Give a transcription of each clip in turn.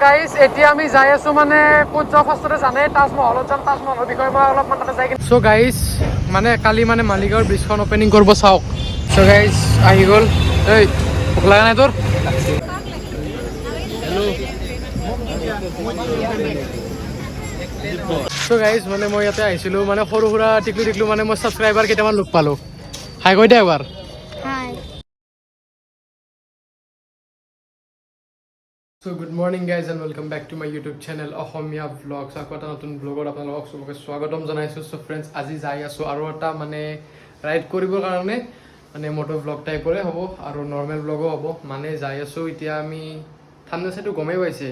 Guys এতিয়া আমি যাই আছো মানে ক'ত যাওঁ ফাৰ্ষ্টতে জানে তাজমহলত যাম। তাজমহলৰ বিষয়ে মই অলপমান তাতে যাই কিনে গাইজ মানে কালি মানে মালিগাঁৱৰ ব্ৰিজখন অপেনিং কৰিব চাওক। গাইজ আহি গ'ল। এই ভোক লগা নাই তোৰ? গাইজ মানে মই ইয়াতে আহিছিলোঁ মানে সৰু সুৰা টিকলো মানে মই ছাবস্ক্ৰাইবাৰ কেইটামান লগ পালোঁ। হাই কৈ দে এবাৰ। So good morning guys and welcome back to my YouTube channel Asomiya vlogs। আকৌ এটা নতুন ব্লগত আপোনালোকক চবকে স্বাগতম জনাইছোঁ। So friends আজি যাই আছোঁ আৰু এটা মানে ৰাইড কৰিবৰ কাৰণে মানে মটো vlog টাইপৰে হ'ব আৰু নৰ্মেল vlogো হ'ব। মানে যাই আছোঁ এতিয়া আমি ঠাণ্ডা চাইটো গমেই পাইছে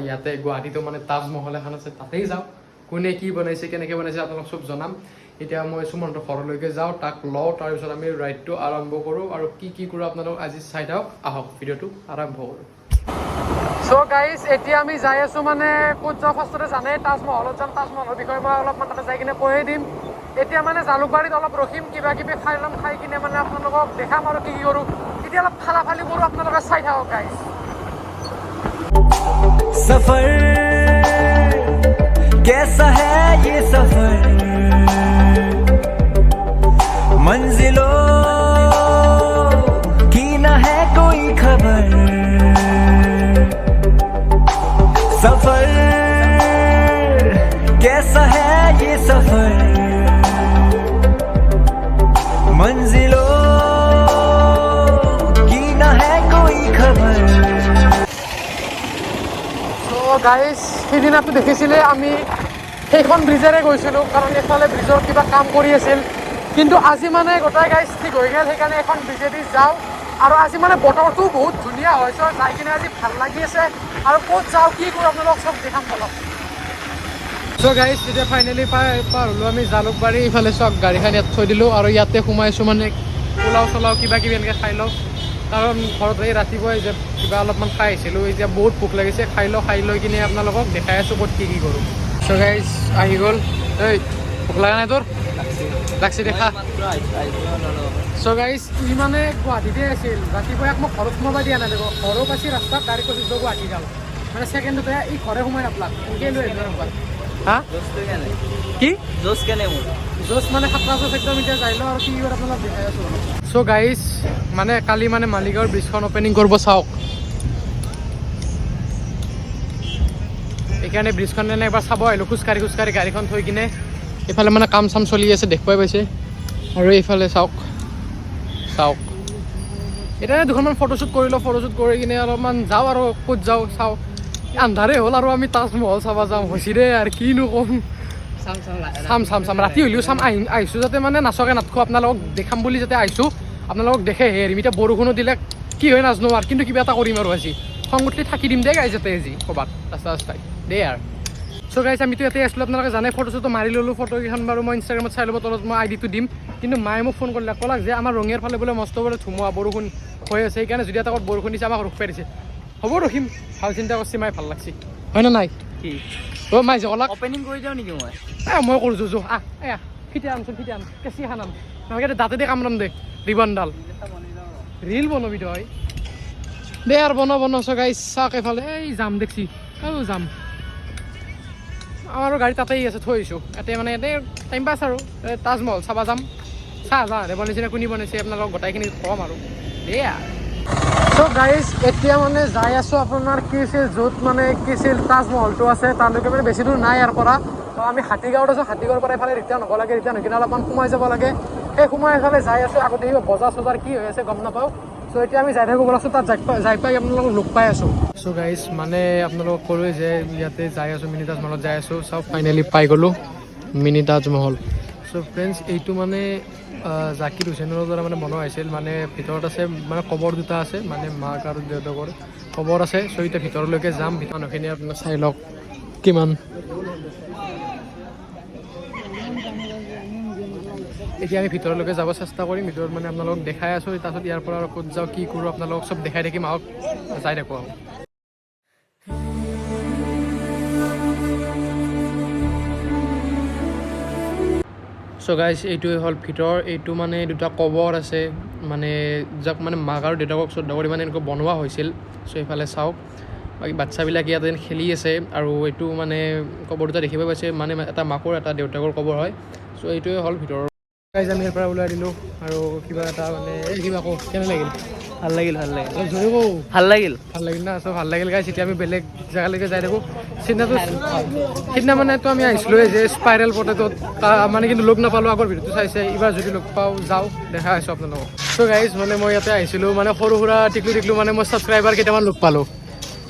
ইয়াতে গুৱাহাটীতো মানে তাজমহল এখন আছে, তাতেই যাওঁ। কোনে কি বনাইছে কেনেকৈ বনাইছে আপোনালোক চব জনাম। এতিয়া মই সুমন্তৰ ঘৰলৈকে যাওঁ, তাক লওঁ, তাৰপিছত আমি ৰাইডটো আৰম্ভ কৰোঁ আৰু কি কৰোঁ আপোনালোক আজি চাই থাকক। আহক ভিডিঅ'টো আৰম্ভ কৰোঁ। So guys এতিয়া আমি যাই আছোঁ মানে ক'ত যাওঁ ফাৰ্ষ্টতে জানে তাজমহলত যাম। তাজমহলৰ বিষয়ে মই অলপমান তাতে যাই কিনে কৈ দিম। এতিয়া মানে জালুকবাৰীত অলপ ৰখিম, কিবা কিবি খাই ল'ম, খাই কিনে মানে আপোনালোকক দেখাম আৰু কি কৰোঁ। এতিয়া অলপ ফালাফালি কৰোঁ, আপোনালোকে চাই থাকক গাইজ। सफर कैसा है ये सफर, मंजिलों की न है कोई खबर। सफर कैसा है ये सफर, मंजिलों की न है कोई खबर। গাইজ সেইদিনাটো দেখিছিলে আমি সেইখন ব্ৰিজেৰে গৈছিলোঁ, কাৰণ এইফালে ব্ৰিজৰ কিবা কাম কৰি আছিল। কিন্তু আজি মানে গোটেই গাইজ ঠিক হৈ গ'ল, সেইকাৰণে এখন ব্ৰিজেদি যাওঁ। আৰু আজি মানে বতৰটো বহুত ধুনীয়া হৈছে, যাই কিনে আজি ভাল লাগি আছে। আৰু ক'ত যাওঁ কি কৰোঁ আপোনালোকক চব দেখাম অলপ। চ' গাইজ এতিয়া ফাইনেলি পাৰ হ'লোঁ আমি জালুকবাৰী। ইফালে চাওক গাড়ীখন ইয়াত থৈ দিলোঁ আৰু ইয়াতে সোমাইছোঁ মানে পোলাও চলাও কিবা কিবি এনেকৈ খাই লওঁ। কাৰণ ঘৰত এই ৰাতিপুৱাই যে কিবা অলপমান খাই আহিছিলোঁ, এতিয়া বহুত ভোক লাগিছে। খাই লৈ কিনে আপোনালোকক দেখাই আছোঁ ক'ত কি কৰোঁ। চ' গাইজ আহি গ'ল। এই ভোক লগা নাই তোৰ? লাগছে দেখা। চ' গাইজ ই মানে গুৱাহাটীতে আছিল, ৰাতিপুৱাই মোক ঘৰত সোমাব দিয়া নাই। দেখো ঘৰো পাইছে ৰাস্তাত গাড়ী কৈছোঁ গুৱাহাটী যাওঁ মানে ছেকেণ্ডতে ই ঘৰে সোমাই নাপালাক। এনেকৈ লৈ আহিলোঁ নাপাল। হা কি জোচ মানে 17 একদম এতিয়া যাই লওঁ আৰু কি কৰোঁ আপোনালোক দেখাই আছোঁ। চ' গাইজ মানে কালি মানে মালিগাঁৱৰ ব্ৰিজখন অপেনিং কৰিব চাওক। এইকাৰণে ব্ৰিজখন মানে এবাৰ চাব আহিলোঁ, খোজকাঢ়ি গাড়ীখন থৈ কিনে। এইফালে মানে কাম চাম চলি আছে দেখুৱাই পাইছে। আৰু এইফালে চাওক এতিয়া দুখনমান ফটোশ্বুট কৰিলোঁ। ফটোশ্বুট কৰি কিনে অলপমান যাওঁ আৰু ক'ত যাওঁ চাওঁ। আন্ধাৰে হ'ল আৰু আমি তাজমহল চাব যাওঁ। হৈছে দে আৰু কিনো ক'ম। চাম ৰাতি হ'লেও চাম। আহিছোঁ যাতে মানে নাচকে নাটকো আপোনালোকক দেখাম বুলি যাতে আহিছোঁ। আপোনালোকক দেখে হেৰিম। এতিয়া বৰষুণো দিলে কি হয় নাজানো আৰু, কিন্তু কিবা এটা কৰিম আৰু আজি সংগতি থাকি দিম দেই গাইজ যাতে আজি ক'ৰবাত ৰাস্তাই দেই আৰু। চ' গাইজ আমিতো ইয়াতে আছিলোঁ, আপোনালোকে জানে। ফটো মাৰি ল'লোঁ। ফটোকেইখন বাৰু মই ইনষ্টাগ্ৰামত চাই ল'ব, তলত মই আইডিটো দিম। কিন্তু মায়ে মোক ফোন কৰিলে, ক'লাক যে আমাৰ ৰঙিয়াৰ ফালে বোলে মস্ত বোলে ধুমুহা বৰষুণ হৈ আছে, সেইকাৰণে যদি এটা ক'ত বৰষুণ দিছে আমাক ৰখ পাই দিছে। হ'ব ৰখিম, ভাল চিন্তা কৰিছে মায়ে, ভাল লাগছে হয় নে নাই? কি মাই যে ক'লাক অপেনিং কৰি যাওঁ নেকি? মই কৰোঁ যো এয়া ফিতে আনচোন কেঁচি এখন আন নহ'লে দাঁতেদি কামৰাম দে ৰিবনডাল। ৰিল বনাবি তই দে আৰু বনাব চ' গাইজ চাওক এইফালে এই যাম দেখছি যাম। আমাৰো গাড়ী তাতেই আছে, থৈ আহিছোঁ ইয়াতে। মানে ইয়াতে টাইম পাছ আৰু তাজমহল চাব যাম। চাহজাহানে বনাইছে নে কোনে বনাইছে আপোনালোকক গোটাইখিনি ক'ম আৰু দেই আৰু। চ' গাইজ এতিয়া মানে যাই আছোঁ আপোনাৰ কি আছিল য'ত মানে কি আছিল তাজমহলটো আছে, তালৈকে মানে বেছি দূৰ নাই ইয়াৰ পৰা। তো আমি হাতীগাঁৱত আছোঁ। হাতীগাঁৱৰ পৰা এইফালে ৰিটাৰ্ণ হ'ব লাগে। ৰিটাৰ্ণ হৈ কিনে অলপমান সোমাই যাব লাগে। সেই সোমাই এইফালে যাই আছোঁ। আগতে বজাৰ চজাৰ কি হৈ আছে গম নাপাওঁ। চ' এতিয়া আমি যাই থাকোঁ বলাছোঁ, তাত যাই পাই আপোনালোকক লগ পাই আছোঁ। চ' গাইজ মানে আপোনালোকক ক'লোৱে যে ইয়াতে যাই আছোঁ, মিনি তাজমহলত যাই আছোঁ। চব ফাইনেলি পাই গ'লোঁ মিনি তাজমহল। চ' ফ্ৰেণ্ডছ এইটো মানে জাকিৰ হুছেইনৰ দ্বাৰা মানে বনোৱা হৈছিল। মানে ভিতৰত আছে মানে কবৰ দুটা আছে, মানে মাক আৰু দেউতাকৰ কবৰ আছে। চ' এতিয়া ভিতৰলৈকে যাম। মানুহখিনি আপোনাক চাই লওক কিমান। এতিয়া আমি ভিতৰলৈকে যাব চেষ্টা কৰিম। ভিতৰত মানে আপোনালোকক দেখাই আছোঁ। তাৰপিছত ইয়াৰ পৰা আৰু ক'ত যাওঁ কি কৰোঁ আপোনালোকক চব দেখাই থাকিম। আহক যাই থাকোঁ আৰু। চ' গাইজ এইটোৱে হ'ল ভিতৰ। এইটো মানে দুটা কবৰ আছে, মানে যাক মানে মাক আৰু দেউতাকক শ্ৰদ্ধা কৰি মানে এনেকৈ বনোৱা হৈছিল। চ' এইফালে চাওক বাকী বাচ্চাবিলাক ইয়াতে খেলি আছে আৰু এইটো মানে কবৰ দুটা দেখিব পাইছে মানে এটা মাকৰ এটা দেউতাকৰ কবৰ হয় চ' এইটোৱে হ'ল ভিতৰৰ গাইজ আমি ইয়াৰ পৰা ওলাই দিলোঁ আৰু কিবা এটা মানে এই কিবা কওঁ কেনে লাগিল ভাল লাগিল ভাল লাগিল অলপ জোৰে কওঁ ভাল লাগিল ভাল লাগিল না চ' ভাল লাগিল গাইজ এতিয়া আমি বেলেগ জেগালৈকে যাই থাকোঁ সিদিনা মানেতো আমি আহিছিলোঁৱে যে স্পাইৰেল পটেটোত মানে কিন্তু লগ নাপালোঁ আগৰ ভিডিঅ'টো চাইছে এইবাৰ যদি লগ পাওঁ যাওঁ দেখা আছোঁ আপোনালোকক চ' গাইজ মানে মই ইয়াতে আহিছিলোঁ মানে সৰু সুৰা টিকলু মানে মই ছাবস্ক্ৰাইবাৰ কেইটামান লগ পালোঁ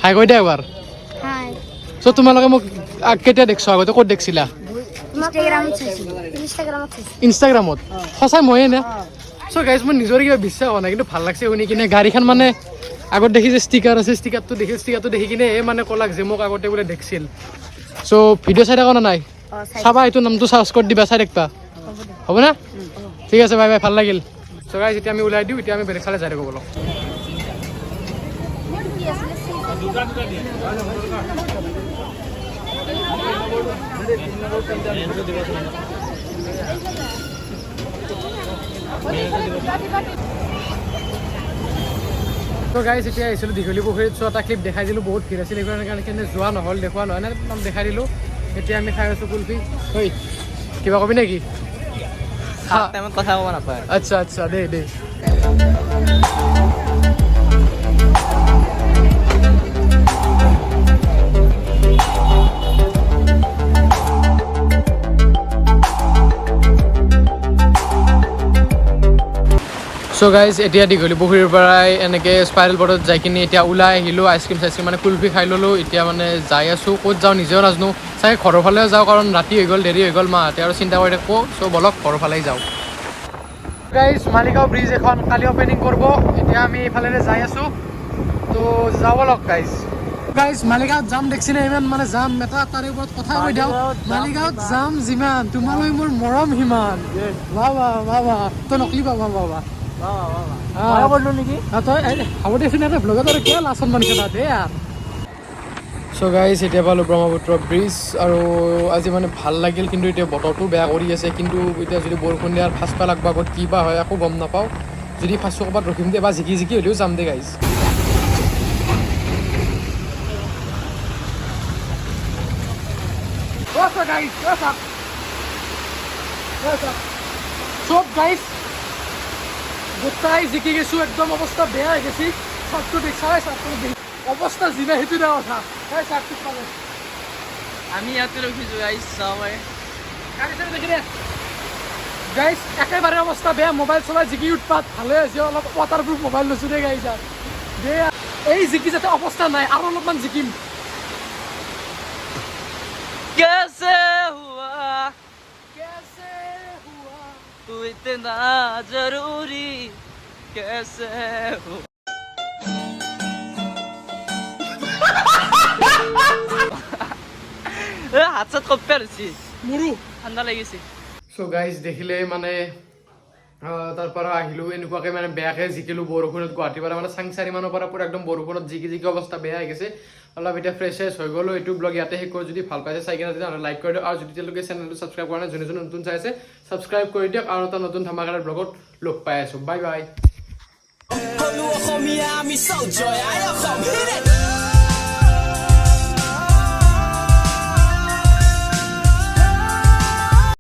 হাই কৈ দে এবাৰ হাই চ' তোমালোকে মোক কেতিয়া দেখিছোঁ আগতে ক'ত দেখিছিলা ইনষ্টাগ্ৰামত সঁচাই ময়ে নে চ' গাইজ মোৰ নিজৰ কিবা বিশ্বাস হোৱা নাই কিন্তু ভাল লাগছে শুনি কিনে গাড়ীখন মানে আগত দেখি যে ষ্টিকাৰ আছে ষ্টিকাৰটো দেখি কিনে মানে ক'লাক যে মোক আগতে বোলে দেখিছিল চ' ভিডিঅ' চাই থাকা না নাই চাবা এইটো নামটো চাৰ্চ কৰি দিবা চাই দেখিবা হ'ব না ঠিক আছে বাই বাই ভাল লাগিল চ' গাইজ এতিয়া আমি ওলাই দিওঁ এতিয়া আমি বেলেগ ফালে যাই থাকোঁ ব'লক তো গাইজ এতিয়া আহিছিলোঁ দীঘলী পুখুৰীত চ' এটা ক্লিপ দেখাই দিলোঁ বহুত ভিৰ আছিল সেইকাৰণে কাৰণে যোৱা নহ'ল দেখুওৱা নহয় নাম দেখাই দিলোঁ এতিয়া আমি খাই আছোঁ কুলফি ঐ কিবা কবি নেকি টাইমত কথা ক'ব নাপায় আচ্ছা আচ্ছা দে চ' গাইজ এতিয়া দীঘলী পুখুৰীৰ পৰাই এনেকৈ স্পাইৰেল পটত যাই কিনে এতিয়া ওলাই আহিলোঁ আইচক্ৰীম চাইচক্ৰীম মানে কুলফি খাই ল'লোঁ এতিয়া মানে যাই আছোঁ ক'ত যাওঁ নিজেও নাজানো চাগে ঘৰৰ ফালেও যাওঁ কাৰণ ৰাতি হৈ গ'ল দেৰি হৈ গ'ল মাহঁতে আৰু চিন্তা কৰি থাকোঁ চ' বলক ঘৰৰ ফালেই যাওঁ গাইজ মালিগাঁও ব্ৰিজ এখন কালি অপেনিং কৰিব এতিয়া আমি এইফালে যাই আছোঁ তো যাব লওক গাইজ মালিগাঁৱত যাম দেখিছেনে ইমান মানে যাম এটা তাৰে ওপৰত কথা কৈ দিওঁ মালিগাঁৱত যাম যিমান তোমালৈ মোৰ মৰম সিমান বাবা তই নকলি পাবা বাবা নেকি তই হ'ব দেচোন এটা ব্লগত আৰু কিয় লাচন মান খেলা দে চ' গাইজ এতিয়া পালোঁ ব্ৰহ্মপুত্ৰ ব্ৰিজ আৰু আজি মানে ভাল লাগিল কিন্তু এতিয়া বতৰটো বেয়া কৰি আছে কিন্তু এতিয়া যদি বৰষুণ দিয়াৰ ফাৰ্ষ্ট পালাক বা আগত কি বা হয় একো গম নাপাওঁ যদি ফাৰ্ষ্ট ক'ৰবাত ৰখিম দে বা জিকি হ'লেও যাম দে গাইজ চব গাইজ গোটাই জিকি গেছোঁ একদম অৱস্থা বেয়া হৈ গৈছে চাৰ্টটো দেখাই চাৰ্টটো দেখি অৱস্থা যিনে সেইটো দিয়া কথা সেই চাৰ্টটো পালে আমি ইয়াতে ৰখিছোঁ গাইছ চাওঁ গাড়ী চাড়ী দেখি দে গাইজ একেবাৰে অৱস্থা বেয়া মোবাইল চলাই জিকি উৎপাত ভালে হৈছে অলপ ৱাটাৰপ্ৰুফ মোবাইল লৈছোঁ দে গাইজ দে এই জিকি যাতে অৱস্থা নাই আৰু অলপমান জিকিম कैसे हुआ तू इतना जरूरी कैसे हुआ হাত চাত কপি আছি মোৰো ঠাণ্ডা লাগিছে চ' গাইজ দেখিলে মানে তাৰ পৰা আহিলোঁ এনেকুৱাকৈ মানে বেয়াকৈ জিকিলোঁ বৰষুণত গুৱাহাটীৰ পৰা মানে চাংচাৰি মানৰ পৰা পুৰা একদম বৰষুণত জিকি অৱস্থা বেয়া হৈ গৈছে অলপ এতিয়া ফ্ৰেছ হৈ গ'লো এইটো ব্লগ ইয়াতে শেষ কৰোঁ যদি ভাল পাইছে চাই কিনে তেতিয়াহ'লে লাইক কৰি দিয়ক আৰু যদি তেওঁলোকে চেনেলটো ছাবস্ক্ৰাইব কৰা নাই যোনে যোনে নতুন চাইছে ছাবস্ক্ৰাইব কৰি দিয়ক আৰু এটা নতুন ধামাকাৰ ব্লগত লগ পাই আছোঁ বাই বাই